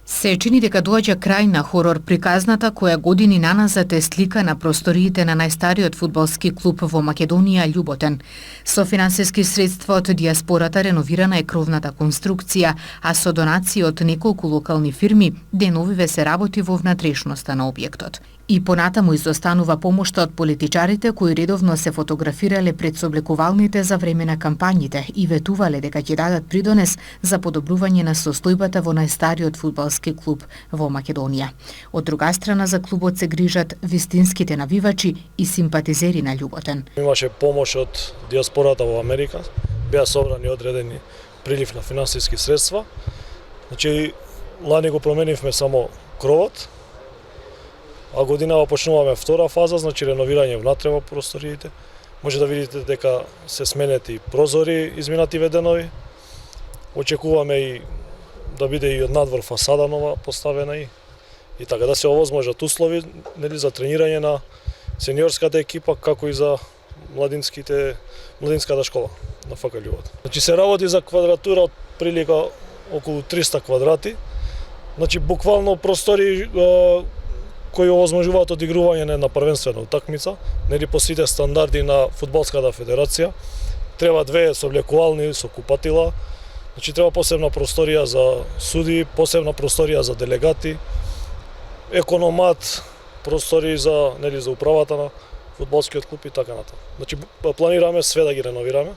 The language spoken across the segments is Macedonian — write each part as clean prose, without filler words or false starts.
Се чини дека доаѓа крај на хорор приказната која години наназад е слика на просториите на најстариот фудбалски клуб во Македонија Љуботен. Со финансиски средства од дијаспората реновирана е кровната конструкција, а со донации од неколку локални фирми деновиве се работи во внатрешноста на објектот. И понатаму изостанува помошта од политичарите кои редовно се фотографирале пред сооблекувалните за време на кампањите и ветувале дека ќе дадат придонес за подобрување на состојбата во најстариот фудбалски клуб во Македонија. Од друга страна за клубот се грижат вистинските навивачи и симпатизери на Љуботен. Имаше помош од дијаспората во Америка, беа собрани одредени прилив на финансиски средства. Значи, лани го променивме само кровот, а годинава почнуваме втора фаза, значи реновирање внатре во просториите. Може да видите дека се сменети прозори изминативе денови. Очекуваме и да биде и од надвор фасада нова поставена и така да се овозможат услови нели за тренирање на сениорската екипа како и за младинската школа на ФК Љубот. Значи се работи за квадратура од прилика околу 300 квадрати. Значи буквално простори кои овозможуваат одигрување на една првенствена утакмица, нели по сите стандарди на фудбалската федерација. Треба две сооблекувални со купатила. Значи треба посебна просторија за суди, посебна просторија за делегати, економат, простори за нели за управата на фудбалскиот клуб и така натаму. Значи планираме све да ги реновираме.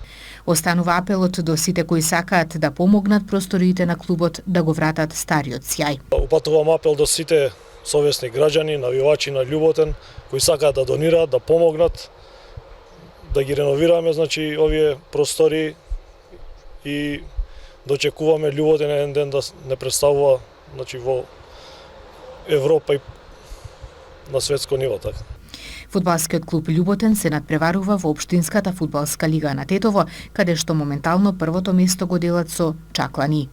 Останува апелот до сите кои сакаат да помогнат просториите на клубот да го вратат стариот сјај. Упатувам апел до сите совесни граѓани, навивачи на Љуботен кои сакаат да донираат, да помогнат, да ги реновираме значи овие простори и дочекуваме Љуботен еден ден да не представува значи во Европа и на светско ниво така. Фудбалскиот клуб Љуботен се надпреварува во општинската фудбалска лига на Тетово, каде што моментално првото место го делат со Чаклани.